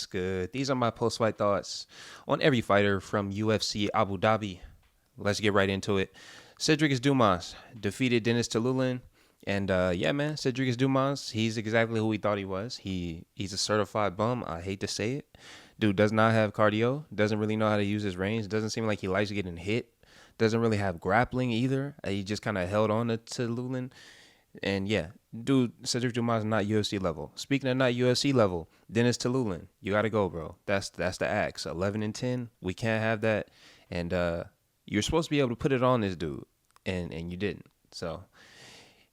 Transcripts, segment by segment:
Good. These are my post-fight thoughts on every fighter from UFC Abu Dhabi. Let's get right into it. Cedric Dumas defeated Dennis Talulin. And yeah, man, Cedric Dumas, he's exactly who we thought he was. He's a certified bum. I hate to say it. Dude does not have cardio, doesn't really know how to use his range, doesn't seem like he likes getting hit, doesn't really have grappling either. He just kind of held on to Talulin. And yeah, dude, Cedric Dumas not UFC level. Speaking of not UFC level, Dennis Talulin, you gotta go, bro. That's the axe. 11-10, we can't have that. And you're supposed to be able to put it on this dude, and you didn't. So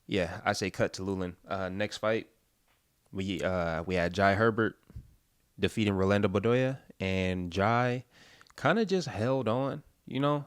yeah, I say cut Talulin. Next fight, we had Jai Herbert defeating Rolando Bedoya, and Jai kind of just held on.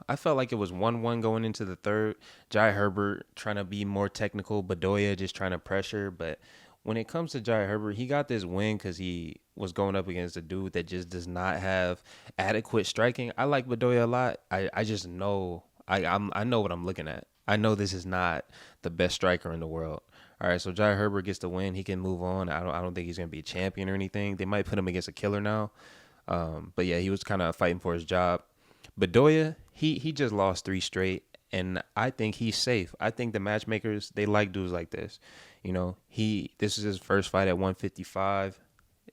I felt like it was 1-1 going into the third. Jai Herbert trying to be more technical, Bedoya just trying to pressure. But when it comes to Jai Herbert, he got this win because he was going up against a dude that just does not have adequate striking. I like Bedoya a lot. I just know I know what I'm looking at. I know this is not the best striker in the world. All right, so Jai Herbert gets the win. He can move on. I don't think he's gonna be a champion or anything. They might put him against a killer now. But yeah, he was kind of fighting for his job. Bedoya, he just lost 3 straight, and I think he's safe. I think the matchmakers, they like dudes like this. This is his first fight at 155,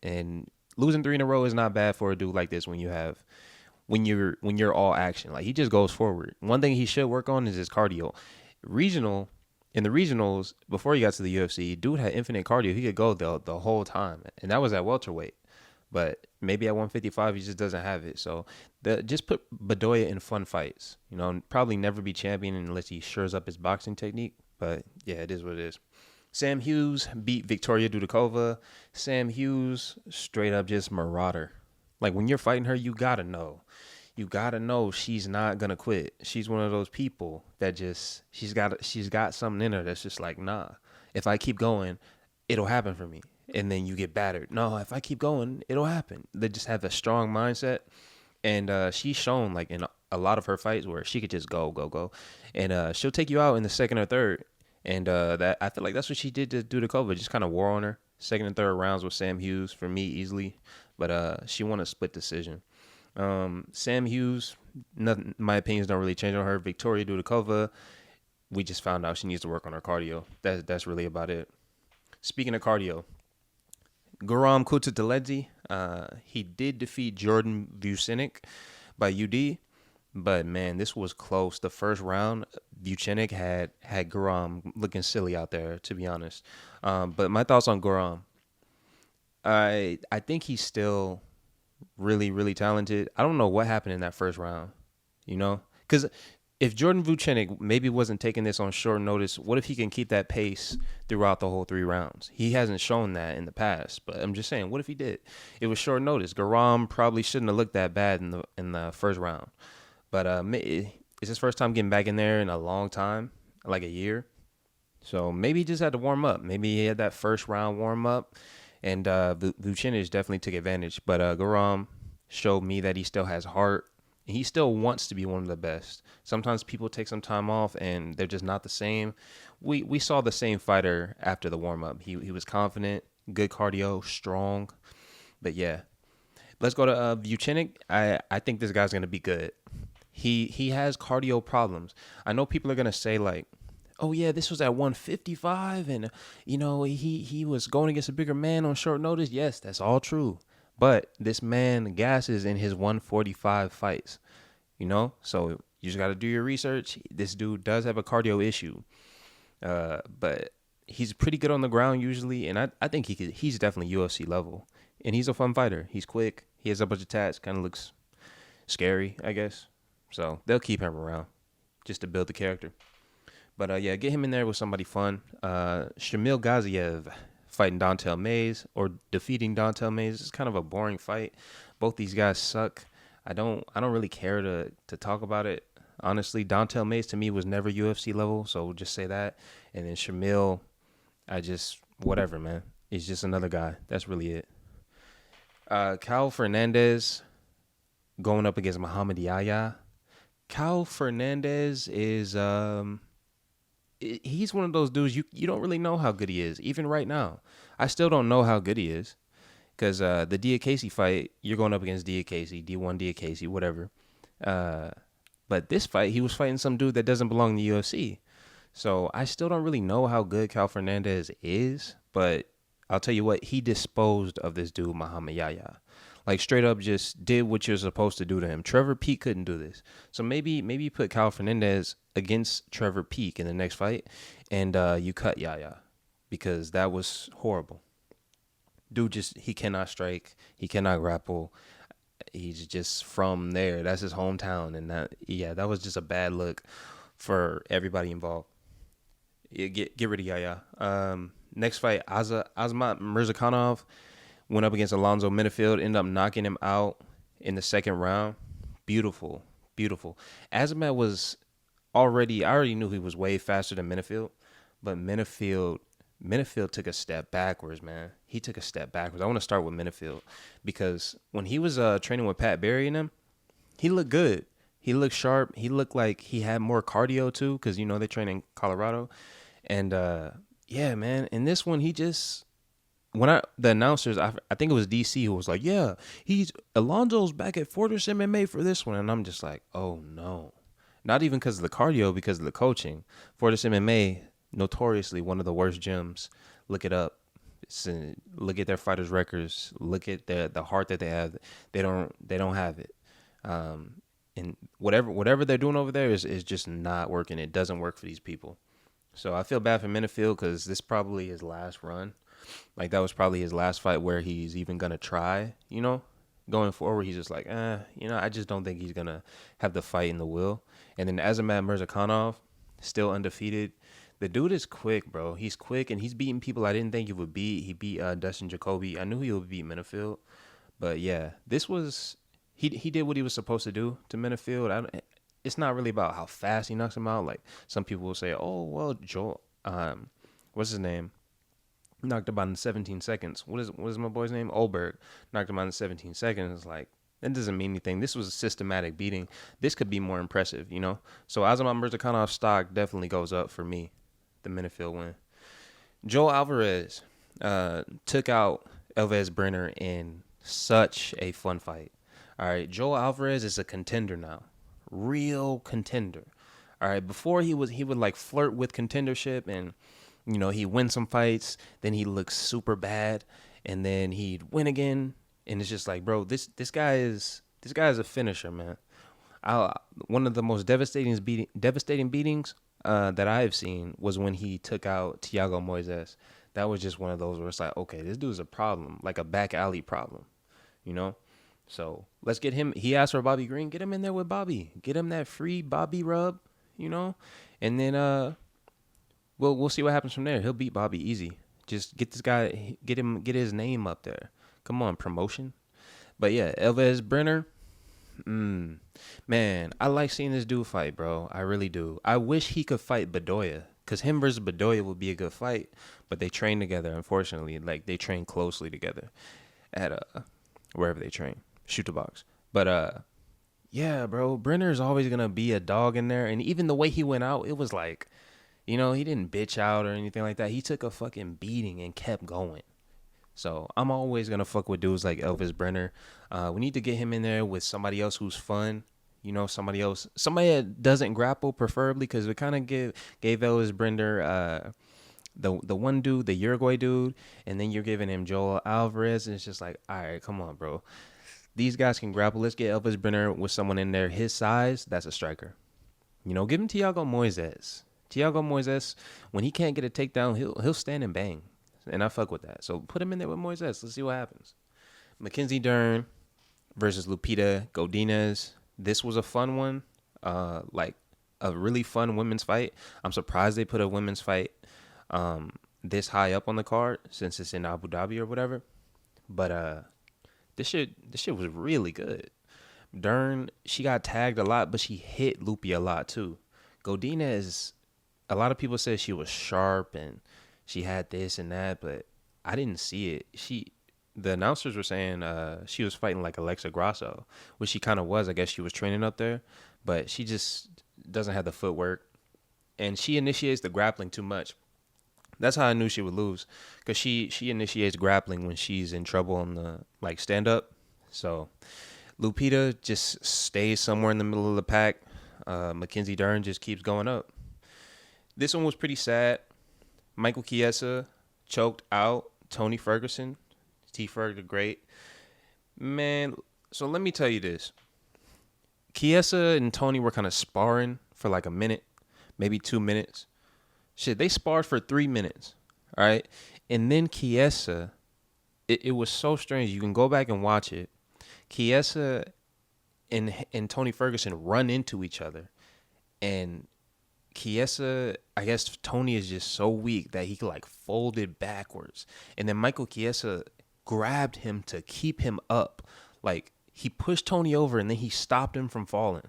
and losing 3 in a row is not bad for a dude like this when you're all action. Like, he just goes forward. One thing he should work on is his cardio. In the regionals, before he got to the UFC, dude had infinite cardio. He could go the whole time, and that was at welterweight. But maybe at 155, he just doesn't have it. So just put Bedoya in fun fights. Probably never be champion unless he shores up his boxing technique. But yeah, it is what it is. Sam Hughes beat Victoria Dudakova. Sam Hughes, straight up just marauder. Like, when you're fighting her, you gotta know. You gotta know she's not gonna quit. She's one of those people that just she's got something in her that's just like, nah. If I keep going, it'll happen for me. And then you get battered. No, if I keep going, it'll happen. They just have a strong mindset. And she's shown, like, in a lot of her fights where she could just go. And she'll take you out in the second or third. And that I feel like that's what she did to Dudakova. Just kind of wore on her. Second and third rounds with Sam Hughes, for me, easily. But she won a split decision. Sam Hughes, nothing, my opinions don't really change on her. Victoria Dudakova, we just found out she needs to work on her cardio. That's really about it. Speaking of cardio, Guram Kutateladze, he did defeat Jordan Vucenic by UD, but man, this was close. The first round, Vucenic had Guram looking silly out there, to be honest. But my thoughts on Guram, I think he's still really, really talented. I don't know what happened in that first round, because if Jordan Vucenic maybe wasn't taking this on short notice, what if he can keep that pace throughout the whole 3 rounds? He hasn't shown that in the past, but I'm just saying, what if he did? It was short notice. Guram probably shouldn't have looked that bad in the first round, but it's his first time getting back in there in a long time, like a year. So maybe he just had to warm up. Maybe he had that first round warm up, and Vucenic definitely took advantage. But Guram showed me that he still has heart. He still wants to be one of the best. Sometimes people take some time off and they're just not the same. We saw the same fighter after the warm-up. He was confident, good cardio, strong. But yeah, let's go to Vucenic. I think this guy's going to be good. He has cardio problems. I know people are going to say, like, oh yeah, this was at 155 and he was going against a bigger man on short notice. Yes, that's all true. But this man gasses in his 145 fights, So you just got to do your research. This dude does have a cardio issue, but he's pretty good on the ground usually, and I think he's definitely UFC level. And he's a fun fighter. He's quick. He has a bunch of tats. Kind of looks scary, I guess. So they'll keep him around just to build the character. But yeah, get him in there with somebody fun. Shamil Gaziev fighting Dontel Mays or defeating Dontel Mays. It's kind of a boring fight. Both these guys suck. I don't really care to talk about it. Honestly, Dontel Mays to me was never UFC level, so we'll just say that. And then Shamil, whatever, man. He's just another guy. That's really it. Fernandes going up against Mohammad Yahya. Fernandes is he's one of those dudes you don't really know how good he is. Even right now, I still don't know how good he is. Because the Diakase fight, you're going up against Diakase, D1 Diakase, whatever. But this fight, he was fighting some dude that doesn't belong in the UFC. So I still don't really know how good Cal Fernandes is, but I'll tell you what, he disposed of this dude, Muhammad Yahya. Like, straight up just did what you're supposed to do to him. Trevor Peek couldn't do this. So maybe put Cal Fernandes against Trevor Peek in the next fight, and you cut Yahya, because that was horrible. Dude he cannot strike. He cannot grapple. He's just from there. That's his hometown. And that was just a bad look for everybody involved. Get rid of Yahya. Next fight, Azamat Murzakanov went up against Alonzo Menifield, ended up knocking him out in the second round. Beautiful. Azamat was I already knew he was way faster than Menifield, but Menifield took a step backwards, man. He took a step backwards. I want to start with Menifield because when he was training with Pat Barry and them, he looked good. He looked sharp. He looked like he had more cardio too, because they train in Colorado. And yeah, man. In this one, the announcers, I think it was DC who was like, yeah, Alonzo's back at Fortress MMA for this one. And I'm just like, oh no. Not even because of the cardio, because of the coaching. Fortress MMA, notoriously one of the worst gyms. Look it up. Look at their fighters' records. Look at the heart that they have. They don't have it. And whatever they're doing over there is just not working. It doesn't work for these people. So I feel bad for Menifield because this probably his last run. Like, that was probably his last fight where he's even gonna try. Going forward, he's just like, I just don't think he's gonna have the fight in the will. And then Azamat Murzakanov, still undefeated. The dude is quick, bro. He's quick, and he's beating people I didn't think he would beat. He beat Dustin Jacoby. I knew he would beat Menifield. But, yeah, this was... He did what he was supposed to do to Menifield. It's not really about how fast he knocks him out. Like, some people will say, oh, well, Joel... what's his name? Knocked him out in 17 seconds. What is my boy's name? Olberg. Knocked him out in 17 seconds. Like, that doesn't mean anything. This was a systematic beating. This could be more impressive, So Azamat Murzakanov stock definitely goes up for me. The Menifield win. Joel Alvarez took out Elves Brener in such a fun fight. All right, Joel Alvarez is a contender now. Real contender. All right, before he would like flirt with contendership and he'd win some fights, then he looks super bad, and then he'd win again, and it's just like, bro, this guy is a finisher, man. One of the most devastating beatings that I have seen was when he took out Thiago Moises. That was just one of those where it's like, okay, this dude's a problem, like a back alley problem, So let's get him. He asked for Bobby Green. Get him in there with Bobby. Get him that free Bobby rub, and then we'll see what happens from there. He'll beat Bobby easy. Just get this guy, get his name up there. Come on, promotion. But yeah, Elves Brener. Man, I like seeing this dude fight, bro. I really do. I wish he could fight Bedoya, because him versus Bedoya would be a good fight. But they train together, unfortunately. Like, they train closely together at wherever they train. Shoot the box. But yeah, bro, Brener is always gonna be a dog in there. And even the way he went out, it was like, he didn't bitch out or anything like that. He took a fucking beating and kept going. So I'm always going to fuck with dudes like Elves Brener. We need to get him in there with somebody else who's fun. Somebody that doesn't grapple, preferably, because we kind of gave Elves Brener the one dude, the Uruguay dude, and then you're giving him Joel Alvarez, and it's just like, all right, come on, bro. These guys can grapple. Let's get Elves Brener with someone in there his size. That's a striker. Give him Thiago Moises. Thiago Moises, when he can't get a takedown, he'll stand and bang. And I fuck with that. So put him in there with Moises. Let's see what happens. Mackenzie Dern versus Lupita Godinez. This was a fun one. Like a really fun women's fight. I'm surprised they put a women's fight this high up on the card since it's in Abu Dhabi or whatever. But this shit was really good. Dern, she got tagged a lot, but she hit Lupita a lot too. Godinez, a lot of people said she was sharp and she had this and that, but I didn't see it. The announcers were saying she was fighting like Alexa Grasso, which she kind of was. I guess she was training up there, but she just doesn't have the footwork, and she initiates the grappling too much. That's how I knew she would lose, because she initiates grappling when she's in trouble on the like stand up. So Lupita just stays somewhere in the middle of the pack. Mackenzie Dern just keeps going up. This one was pretty sad. Michael Chiesa choked out Tony Ferguson. T-Ferg the Great. Man, so let me tell you this. Chiesa and Tony were kind of sparring for like a minute, maybe 2 minutes. Shit, they sparred for 3 minutes, all right? And then Chiesa, it was so strange. You can go back and watch it. Chiesa and Tony Ferguson run into each other. And Chiesa, I guess Tony is just so weak that he like folded backwards. And then Michael Chiesa grabbed him to keep him up. Like, he pushed Tony over and then he stopped him from falling.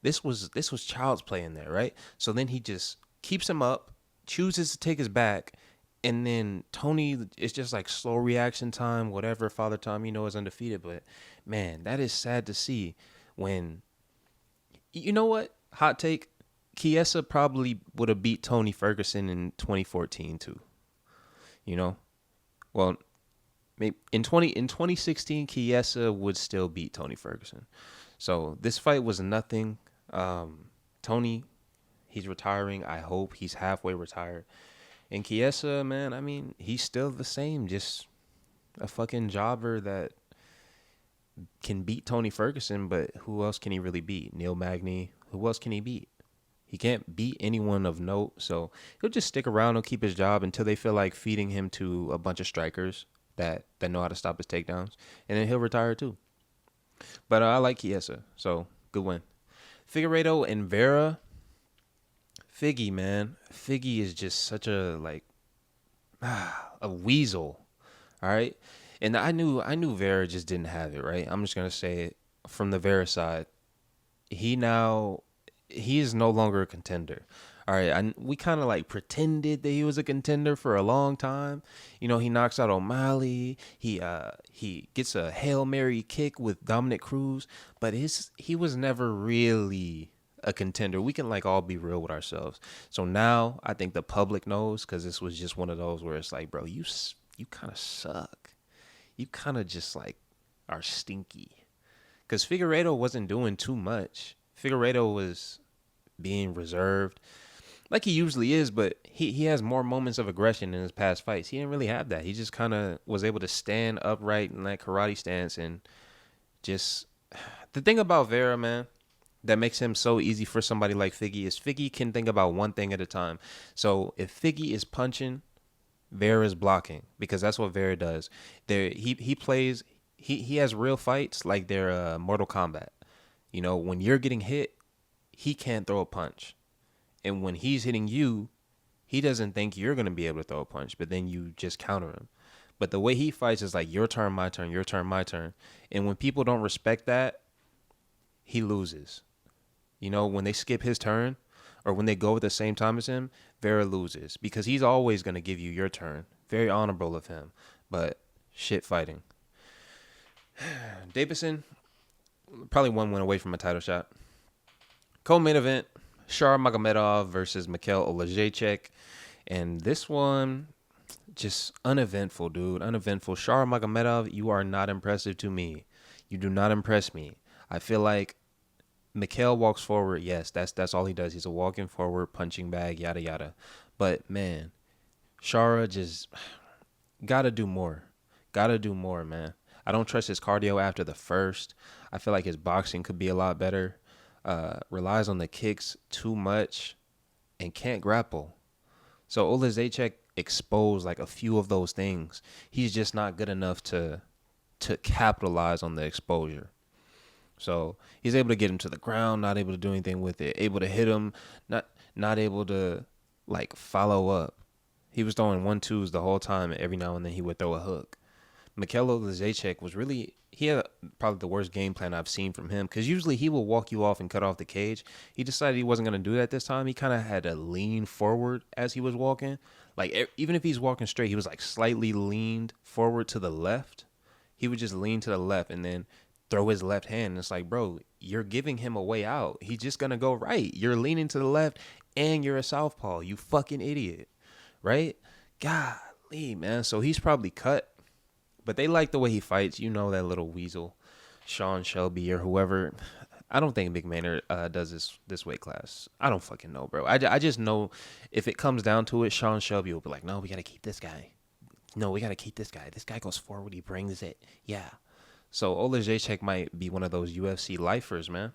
This was child's play in there, right? So then he just keeps him up, chooses to take his back, and then Tony, it's just like slow reaction time, whatever, Father Time, is undefeated. But, man, that is sad to see when, you know what? Hot take, Chiesa probably would have beat Tony Ferguson in 2014 too. Well, maybe in 2016, Chiesa would still beat Tony Ferguson. So this fight was nothing. Tony, he's retiring. I hope he's halfway retired. And Chiesa, man, I mean, he's still the same. Just a fucking jobber that can beat Tony Ferguson, but who else can he really beat? Neil Magny. Who else can he beat? He can't beat anyone of note. So he'll just stick around. He'll keep his job until they feel like feeding him to a bunch of strikers that know how to stop his takedowns. And then he'll retire too. But I like Chiesa. So good win. Figueiredo and Vera. Figgy, man. Figgy is just such a a weasel. All right. And I knew Vera just didn't have it, right? I'm just gonna say it from the Vera side. He is no longer a contender. All right, we kind of like pretended that he was a contender for a long time. He knocks out O'Malley. He gets a Hail Mary kick with Dominic Cruz, but he was never really a contender. We can like all be real with ourselves. So now I think the public knows, because this was just one of those where it's like, bro, you kind of suck. You kind of just like are stinky. Because Figueiredo wasn't doing too much. Figueiredo was being reserved, like he usually is, but he has more moments of aggression in his past fights. He didn't really have that. He just kind of was able to stand upright in that karate stance. And just the thing about Vera, man, that makes him so easy for somebody like Figgy is Figgy can think about one thing at a time. So if Figgy is punching, Vera is blocking, because that's what Vera does. He plays. He has real fights like they're Mortal Kombat. When you're getting hit, he can't throw a punch. And when he's hitting you, he doesn't think you're going to be able to throw a punch, but then you just counter him. But the way he fights is like your turn, my turn, your turn, my turn. And when people don't respect that, he loses. When they skip his turn or when they go at the same time as him, Vera loses, because he's always going to give you your turn. Very honorable of him, but shit fighting. Davison, probably one win away from a title shot. Co-main event, Nurmagomedov versus Mikhail Olajaychik. And this one, just uneventful, dude. Uneventful. Nurmagomedov, you are not impressive to me. You do not impress me. I feel like Mikhail walks forward. Yes, that's all he does. He's a walking forward, punching bag, yada, yada. But, man, Shara just got to do more. Got to do more, man. I don't trust his cardio after the first. I feel like his boxing could be a lot better. Relies on the kicks too much and can't grapple. So Olajaychik exposed like a few of those things. He's just not good enough to capitalize on the exposure. So he's able to get him to the ground, not able to do anything with it. Able to hit him, not able to like follow up. He was throwing 1-2s the whole time, and every now and then he would throw a hook. Mikhail Olajaychik was really, he had probably the worst game plan I've seen from him, because usually he will walk you off and cut off the cage. He decided he wasn't going to do that this time. He kind of had to lean forward as he was walking. Like, even if he's walking straight, he was like slightly leaned forward to the left. He would just lean to the left and then throw his left hand. It's like, bro, you're giving him a way out. He's just going to go right. You're leaning to the left and you're a southpaw. You fucking idiot. Right? Golly, man. So he's probably cut, but they like the way he fights. You know that little weasel, Sean Shelby or whoever. I don't think Big Maynard does this weight class. I don't fucking know, bro. I just know if it comes down to it, Sean Shelby will be like, no, we got to keep this guy. No, we got to keep this guy. This guy goes forward. He brings it. Yeah. So Olajaychik might be one of those UFC lifers, man.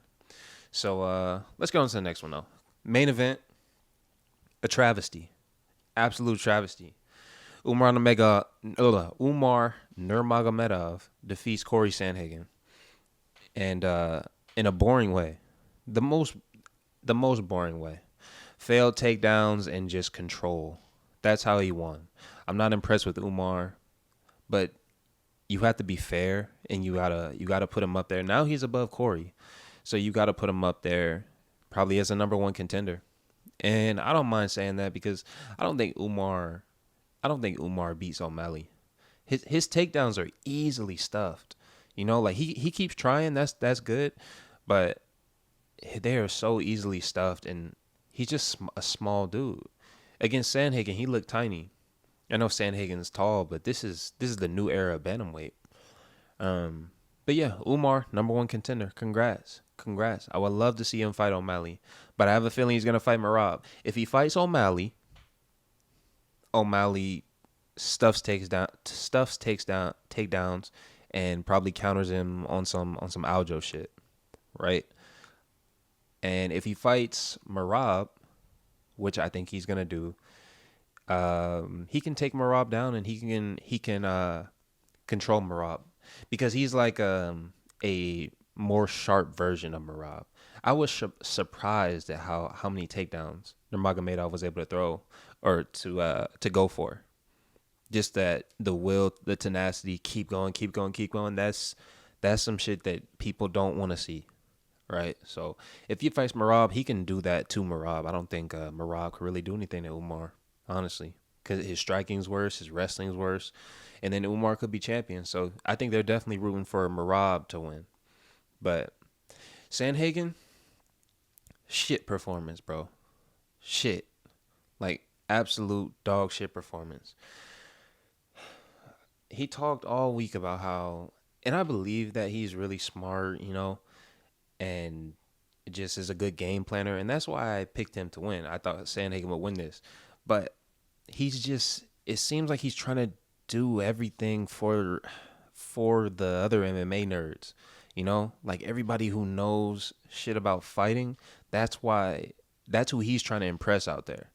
So let's go on to the next one, though. Main event, a travesty. Absolute travesty. Umar Nurmagomedov defeats Cory Sandhagen. And in a boring way. The most boring way. Failed takedowns and just control. That's how he won. I'm not impressed with Umar, but you have to be fair and you gotta put him up there. Now he's above Cory. So you gotta put him up there probably as a number one contender. And I don't mind saying that because I don't think Umar beats O'Malley. His takedowns are easily stuffed. You know, like he keeps trying, that's good, but they are so easily stuffed and he's just a small dude. Against Sandhagen, he looked tiny. I know Sandhagen's tall, but this is the new era of bantamweight. But yeah, Umar, number one contender. Congrats. I would love to see him fight O'Malley, but I have a feeling he's gonna fight Merab. If he fights O'Malley stuffs takedowns and probably counters him on some Aljo shit, right? And if he fights Merab, which I think he's gonna do, he can take Merab down and he can control Merab because he's like a more sharp version of Merab. I was surprised at how many takedowns Nurmagomedov was able to throw or to go for. Just that the will, the tenacity, keep going. That's some shit that people don't want to see, right? So if he fights Merab, he can do that to Merab. I don't think Merab could really do anything to Umar, honestly, because his striking's worse, his wrestling's worse, and then Umar could be champion. So I think they're definitely rooting for Merab to win. But Sandhagen, shit performance, bro. Shit. Like, absolute dog shit performance. He talked all week about how, and I believe that he's really smart, you know, and just is a good game planner, and that's why I picked him to win. I thought Sandhagen would win this. But he's just, it seems like he's trying to do everything for the other MMA nerds. You know, like everybody who knows shit about fighting, that's who he's trying to impress out there.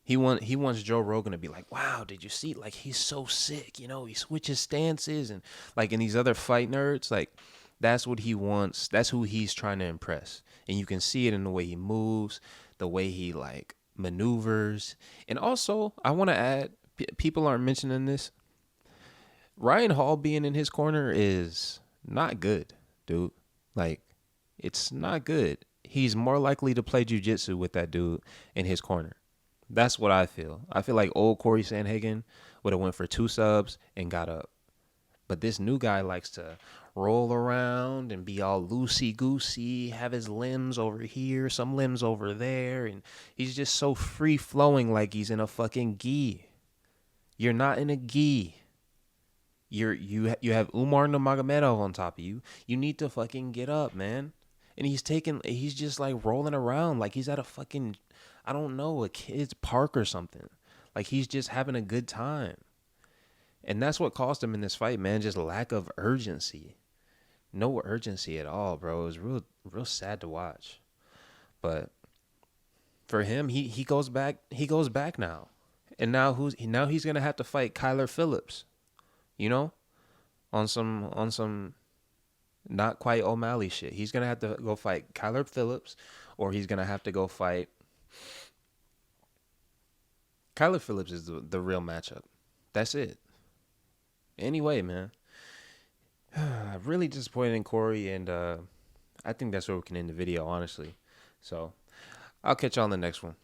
He wants Joe Rogan to be like, wow, did you see? Like, he's so sick, you know, he switches stances and like in these other fight nerds, like that's what he wants. That's who he's trying to impress. And you can see it in the way he moves, the way he like maneuvers. And also, I want to add, people aren't mentioning this. Ryan Hall being in his corner is not good, dude. Like, it's not good. He's more likely to play jiu-jitsu with that dude in his corner. That's what I feel. I feel like old Cory Sandhagen would have went for 2 subs and got up. But this new guy likes to roll around and be all loosey-goosey, have his limbs over here, some limbs over there, and he's just so free-flowing like he's in a fucking gi. You're not in a gi. You have Umar Nurmagomedov on top of you. You need to fucking get up, man. And he's just like rolling around like he's at a fucking, I don't know, a kid's park or something. Like he's just having a good time. And that's what cost him in this fight, man. Just lack of urgency. No urgency at all, bro. It was real sad to watch. But for him, he goes back now. And now he's gonna have to fight Kyler Phillips. You know? On some not quite O'Malley shit. He's gonna have to go fight Kyler Phillips, or he's gonna have to go fight. Kyler Phillips is the real matchup. That's it. Anyway, man. Really disappointed in Cory, and I think that's where we can end the video, honestly. So, I'll catch you on the next one.